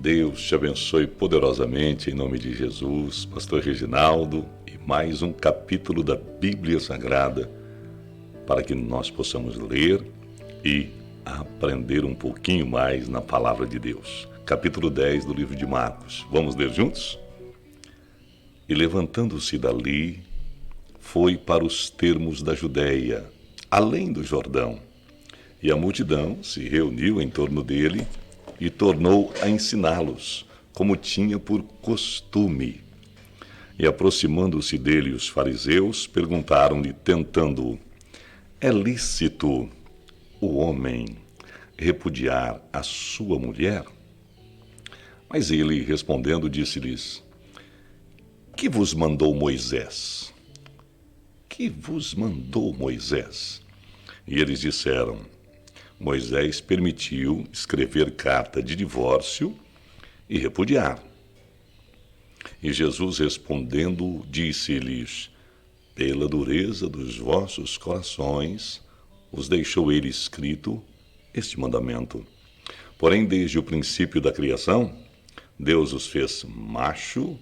Deus te abençoe poderosamente em nome de Jesus, Pastor Reginaldo, e mais um capítulo da Bíblia Sagrada para que nós possamos ler e aprender um pouquinho mais na Palavra de Deus. Capítulo 10 do livro de Marcos. Vamos ler juntos? E levantando-se dali, foi para os termos da Judéia, além do Jordão. E a multidão se reuniu em torno dele e tornou a ensiná-los, como tinha por costume. E aproximando-se dele os fariseus, perguntaram-lhe, tentando-o: é lícito o homem repudiar a sua mulher? Mas ele, respondendo, disse-lhes: que vos mandou Moisés? Que vos mandou Moisés? E eles disseram: Moisés permitiu escrever carta de divórcio e repudiar. E Jesus, respondendo, disse-lhes: pela dureza dos vossos corações, os deixou ele escrito este mandamento. Porém, desde o princípio da criação, Deus os fez macho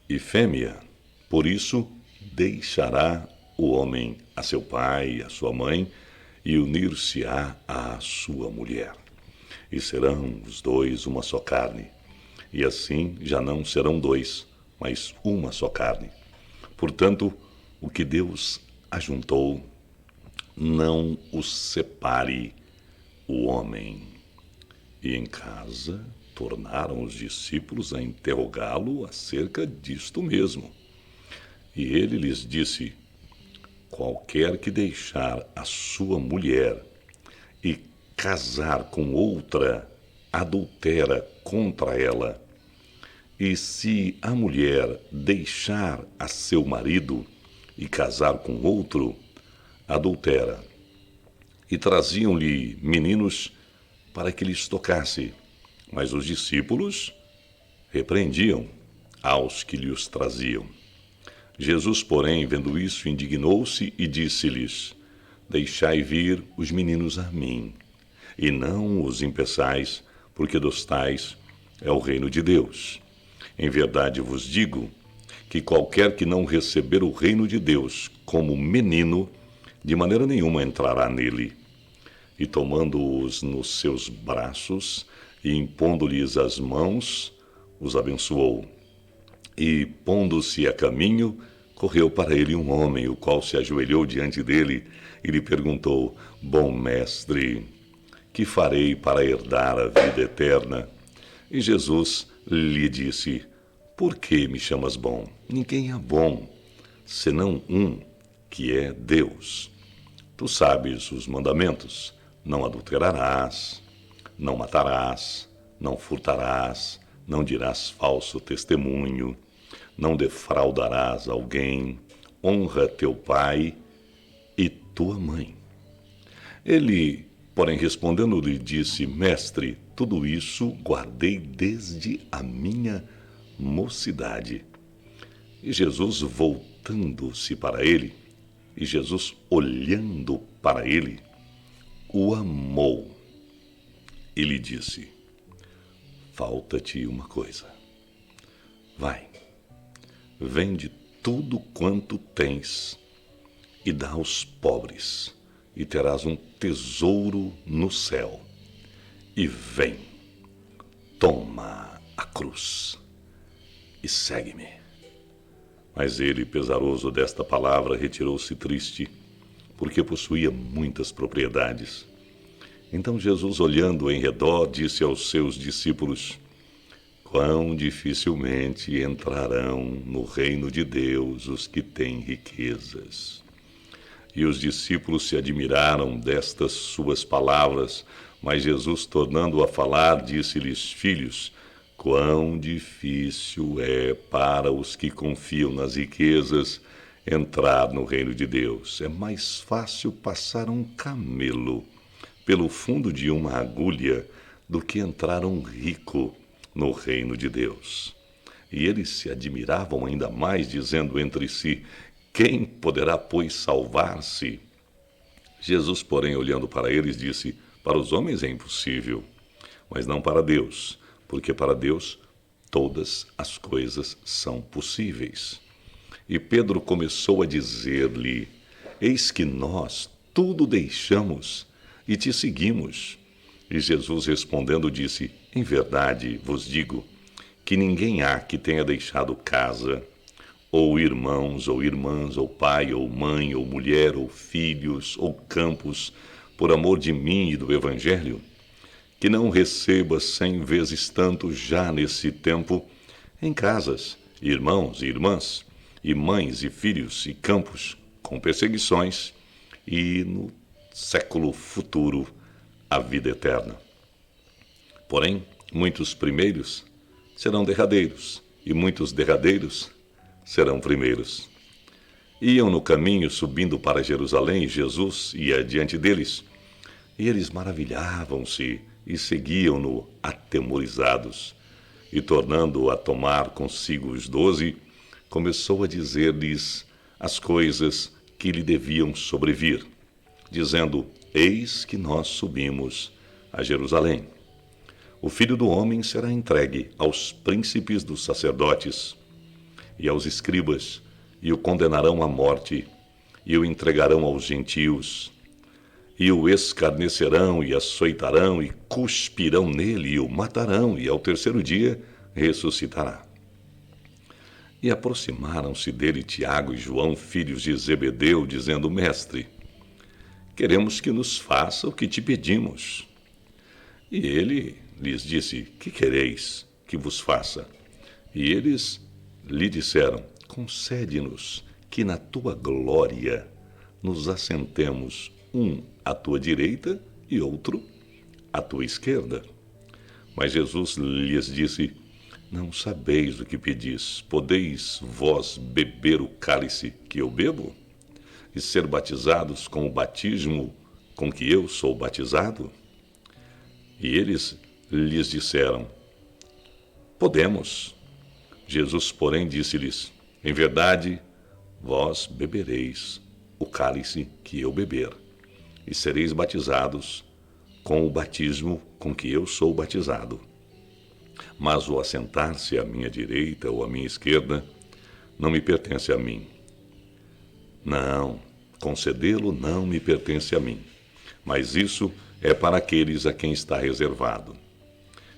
e fêmea. Por isso, deixará o homem a seu pai e a sua mãe, e unir-se-á à sua mulher. E serão os dois uma só carne. E assim já não serão dois, mas uma só carne. Portanto, o que Deus ajuntou, não os separe o homem. E em casa tornaram os discípulos a interrogá-lo acerca disto mesmo. E ele lhes disse: qualquer que deixar a sua mulher e casar com outra, adultera contra ela. E se a mulher deixar a seu marido e casar com outro, adultera. E traziam-lhe meninos para que lhes tocasse, mas os discípulos repreendiam aos que lhe os traziam. Jesus, porém, vendo isso, indignou-se e disse-lhes: deixai vir os meninos a mim, e não os impeçais, porque dos tais é o reino de Deus. Em verdade vos digo que qualquer que não receber o reino de Deus como menino, de maneira nenhuma entrará nele. E tomando-os nos seus braços e impondo-lhes as mãos, os abençoou. E, pondo-se a caminho, correu para ele um homem, o qual se ajoelhou diante dele e lhe perguntou: bom mestre, que farei para herdar a vida eterna? E Jesus lhe disse: por que me chamas bom? Ninguém é bom, senão um, que é Deus. Tu sabes os mandamentos: não adulterarás, não matarás, não furtarás, não dirás falso testemunho, não defraudarás alguém, honra teu pai e tua mãe. Ele, porém, respondendo, lhe disse: mestre, tudo isso guardei desde a minha mocidade. E Jesus, voltando-se para ele, e Jesus, olhando para ele, o amou e lhe disse: falta-te uma coisa. Vai, vende tudo quanto tens e dá aos pobres, e terás um tesouro no céu. E vem, toma a cruz e segue-me. Mas ele, pesaroso desta palavra, retirou-se triste, porque possuía muitas propriedades. Então Jesus, olhando em redor, disse aos seus discípulos: quão dificilmente entrarão no reino de Deus os que têm riquezas. E os discípulos se admiraram destas suas palavras, mas Jesus, tornando a falar, disse-lhes: filhos, quão difícil é para os que confiam nas riquezas entrar no reino de Deus. É mais fácil passar um camelo pelo fundo de uma agulha do que entrar um rico no reino de Deus. E eles se admiravam ainda mais, dizendo entre si: quem poderá, pois, salvar-se? Jesus, porém, olhando para eles, disse: para os homens é impossível, mas não para Deus, porque para Deus todas as coisas são possíveis. E Pedro começou a dizer-lhe: Eis que nós tudo deixamos e te seguimos. E Jesus respondendo disse: Em verdade vos digo que ninguém há que tenha deixado casa, ou irmãos, ou irmãs, ou pai, ou mãe, ou mulher, ou filhos, ou campos, por amor de mim e do Evangelho, que não receba 100 vezes tanto já nesse tempo em casas, irmãos e irmãs, e mães e filhos e campos, com perseguições, e no século futuro a vida eterna. Porém, muitos primeiros serão derradeiros, e muitos derradeiros serão primeiros. Iam no caminho subindo para Jerusalém, Jesus ia adiante deles, e eles maravilhavam-se e seguiam-no atemorizados. E tornando a tomar consigo os 12, começou a dizer-lhes as coisas que lhe deviam sobrevir, dizendo: Eis que nós subimos a Jerusalém. O Filho do Homem será entregue aos príncipes dos sacerdotes e aos escribas, e o condenarão à morte, e o entregarão aos gentios, e o escarnecerão e açoitarão e cuspirão nele e o matarão, e ao terceiro dia ressuscitará. E aproximaram-se dele Tiago e João, filhos de Zebedeu, dizendo: Mestre, queremos que nos faça o que te pedimos. E ele lhes disse: Que quereis que vos faça? E eles lhe disseram: Concede-nos que na tua glória nos assentemos, um à tua direita e outro à tua esquerda. Mas Jesus lhes disse: Não sabeis o que pedis. Podeis vós beber o cálice que eu bebo? E ser batizados com o batismo com que eu sou batizado? E eles lhes disseram: Podemos. Jesus, porém, disse-lhes: Em verdade, vós bebereis o cálice que eu beber, e sereis batizados com o batismo com que eu sou batizado. Mas o assentar-se à minha direita ou à minha esquerda não me pertence a mim. Não, concedê-lo não me pertence a mim, mas isso é para aqueles a quem está reservado.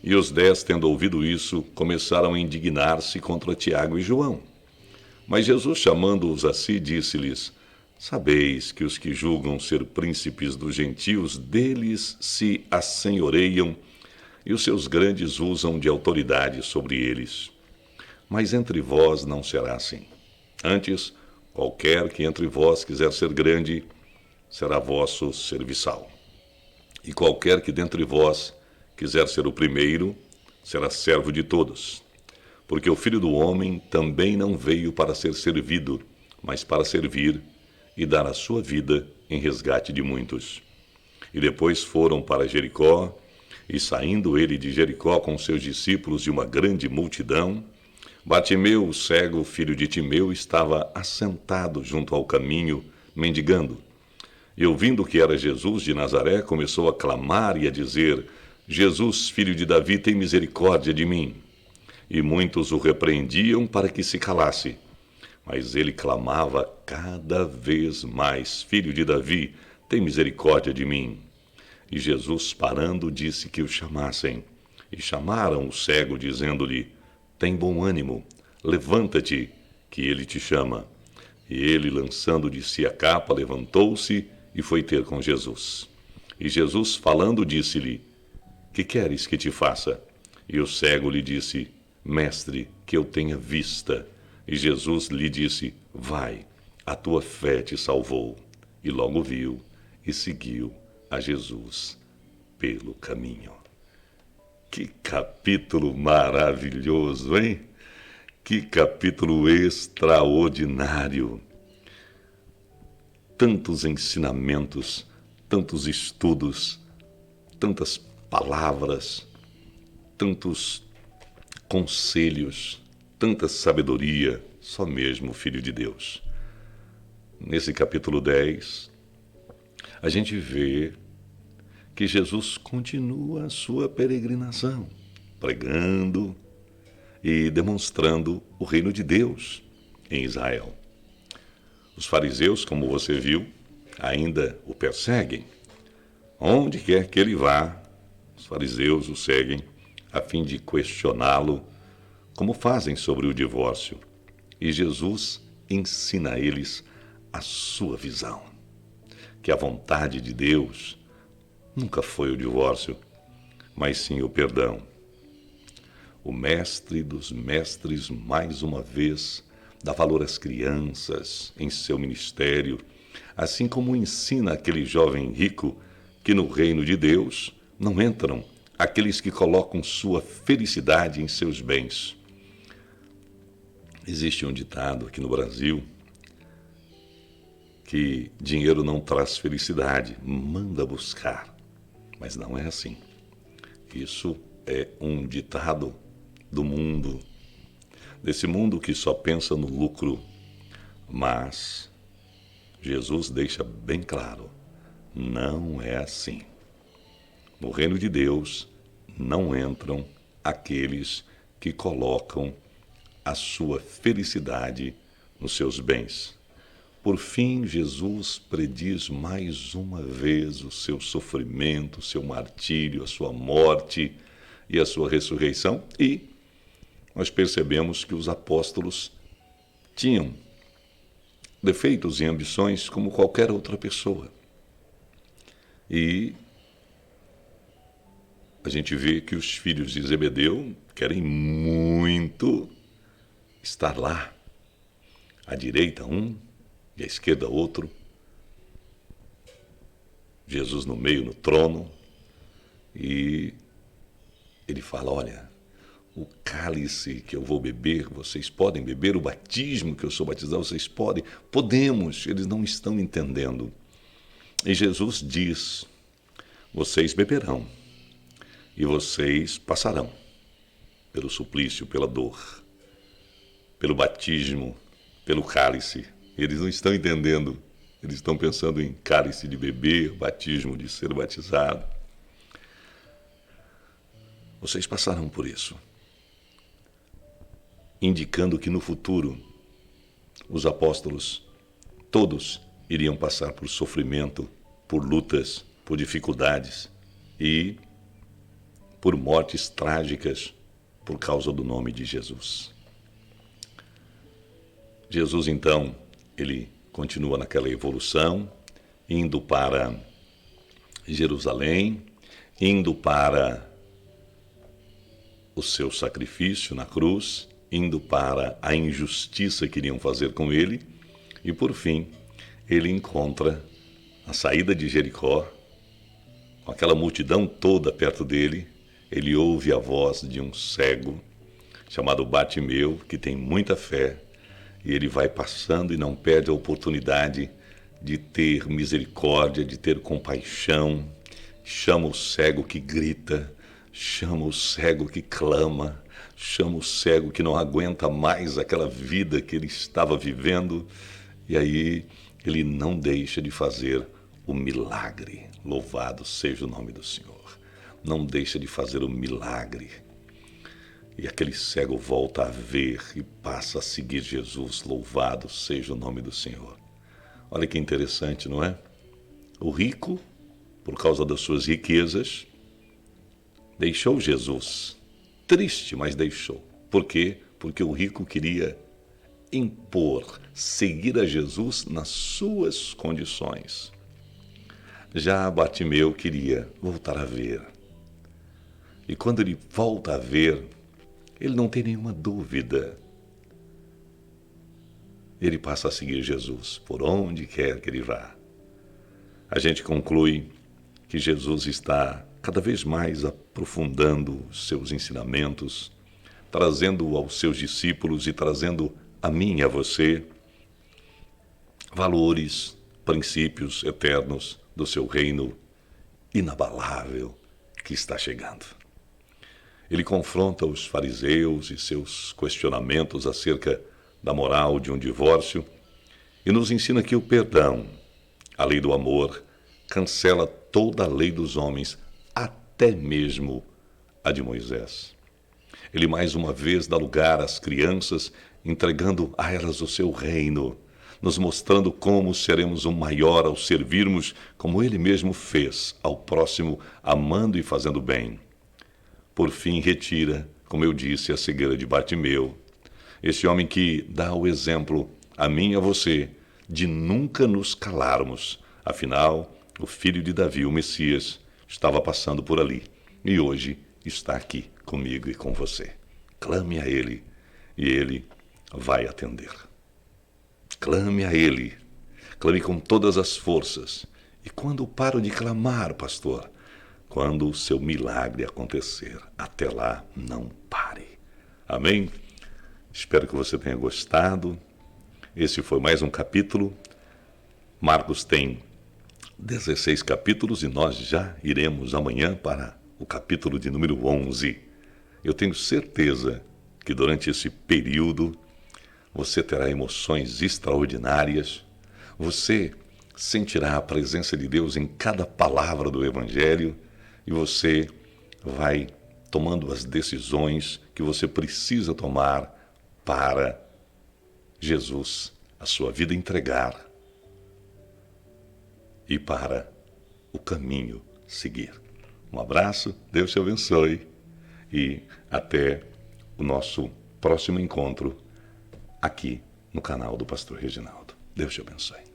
E os 10, tendo ouvido isso, começaram a indignar-se contra Tiago e João. Mas Jesus, chamando-os a si, disse-lhes: Sabeis que os que julgam ser príncipes dos gentios deles se assenhoreiam, e os seus grandes usam de autoridade sobre eles. Mas entre vós não será assim. Antes, qualquer que entre vós quiser ser grande, será vosso serviçal. E qualquer que dentre vós quiser ser o primeiro, será servo de todos. Porque o Filho do Homem também não veio para ser servido, mas para servir e dar a sua vida em resgate de muitos. E depois foram para Jericó, e saindo ele de Jericó com seus discípulos e uma grande multidão, Bartimeu, o cego, filho de Timeu, estava assentado junto ao caminho, mendigando. E ouvindo que era Jesus de Nazaré, começou a clamar e a dizer: Jesus, filho de Davi, tem misericórdia de mim. E muitos o repreendiam para que se calasse. Mas ele clamava cada vez mais: Filho de Davi, tem misericórdia de mim. E Jesus, parando, disse que o chamassem. E chamaram o cego, dizendo-lhe: Tem bom ânimo, levanta-te, que ele te chama. E ele, lançando de si a capa, levantou-se e foi ter com Jesus. E Jesus, falando, disse-lhe: Que queres que te faça? E o cego lhe disse: Mestre, que eu tenha vista. E Jesus lhe disse: Vai, a tua fé te salvou. E logo viu e seguiu a Jesus pelo caminho. Que capítulo maravilhoso, hein? Que capítulo extraordinário. Tantos ensinamentos, tantos estudos, tantas palavras, tantos conselhos, tanta sabedoria, só mesmo o Filho de Deus. Nesse capítulo 10, a gente vê que Jesus continua a sua peregrinação. pregando e demonstrando o reino de Deus em Israel. Os fariseus, como você viu, ainda o perseguem. Onde quer que ele vá, os fariseus o seguem a fim de questioná-lo, como fazem sobre o divórcio. E Jesus ensina a eles a sua visão, que a vontade de Deus nunca foi o divórcio, mas sim o perdão. O mestre dos mestres, mais uma vez, dá valor às crianças em seu ministério, assim como ensina aquele jovem rico que no reino de Deus não entram aqueles que colocam sua felicidade em seus bens. Existe um ditado aqui no Brasil que dinheiro não traz felicidade, manda buscar. Mas não é assim. Isso é um ditado do mundo, desse mundo que só pensa no lucro. Mas Jesus deixa bem claro, não é assim. No reino de Deus não entram aqueles que colocam a sua felicidade nos seus bens. Por fim, Jesus prediz mais uma vez o seu sofrimento, o seu martírio, a sua morte e a sua ressurreição. E nós percebemos que os apóstolos tinham defeitos e ambições como qualquer outra pessoa. E a gente vê que os filhos de Zebedeu querem muito estar lá, à direita um e à esquerda outro, Jesus no meio, no trono, e ele fala, olha, o cálice que eu vou beber, vocês podem beber, o batismo que eu sou batizado, vocês podem, podemos, eles não estão entendendo. E Jesus diz, vocês beberão, e vocês passarão pelo suplício, pela dor, pelo batismo, pelo cálice. Eles não estão entendendo, eles estão pensando em cálice de beber, batismo de ser batizado. Vocês passarão por isso, indicando que no futuro os apóstolos todos iriam passar por sofrimento, por lutas, por dificuldades e por mortes trágicas por causa do nome de Jesus. Jesus, então, ele continua naquela evolução, indo para Jerusalém, indo para o seu sacrifício na cruz, indo para a injustiça que iriam fazer com ele, e por fim, ele encontra a saída de Jericó, com aquela multidão toda perto dele, ele ouve a voz de um cego, chamado Bartimeu, que tem muita fé, e ele vai passando e não perde a oportunidade de ter misericórdia, de ter compaixão, chama o cego que grita, chama o cego que clama, chama o cego que não aguenta mais aquela vida que ele estava vivendo, e aí ele não deixa de fazer o milagre. Louvado seja o nome do Senhor. Não deixa de fazer o milagre. E aquele cego volta a ver e passa a seguir Jesus. Louvado seja o nome do Senhor. Olha que interessante, não é? O rico, por causa das suas riquezas, deixou Jesus. Triste, mas deixou. Por quê? Porque o rico queria impor, seguir a Jesus nas suas condições. Já Bartimeu queria voltar a ver. E quando ele volta a ver, ele não tem nenhuma dúvida. Ele passa a seguir Jesus, por onde quer que ele vá. A gente conclui que Jesus está cada vez mais aprofundando os seus ensinamentos, trazendo aos seus discípulos e trazendo a mim e a você valores, princípios eternos do seu reino inabalável que está chegando. Ele confronta os fariseus e seus questionamentos acerca da moral de um divórcio e nos ensina que o perdão, a lei do amor, cancela toda a lei dos homens, até mesmo a de Moisés. Ele mais uma vez dá lugar às crianças, entregando a elas o seu reino, nos mostrando como seremos o maior ao servirmos como Ele mesmo fez ao próximo, amando e fazendo bem. Por fim, retira, como eu disse, a cegueira de Bartimeu, esse homem que dá o exemplo a mim e a você de nunca nos calarmos. Afinal, o filho de Davi, o Messias, estava passando por ali e hoje está aqui comigo e com você. Clame a Ele e Ele vai atender. Clame a Ele, clame com todas as forças. E quando paro de clamar, pastor? Quando o seu milagre acontecer. Até lá, não pare. Amém? Espero que você tenha gostado. Esse foi mais um capítulo. Marcos tem 16 capítulos e nós já iremos amanhã para o capítulo de número 11. Eu tenho certeza que durante esse período você terá emoções extraordinárias, você sentirá a presença de Deus em cada palavra do Evangelho e você vai tomando as decisões que você precisa tomar para Jesus, a sua vida entregar e para o caminho seguir. Um abraço, Deus te abençoe e até o nosso próximo encontro aqui no canal do Pastor Reginaldo. Deus te abençoe.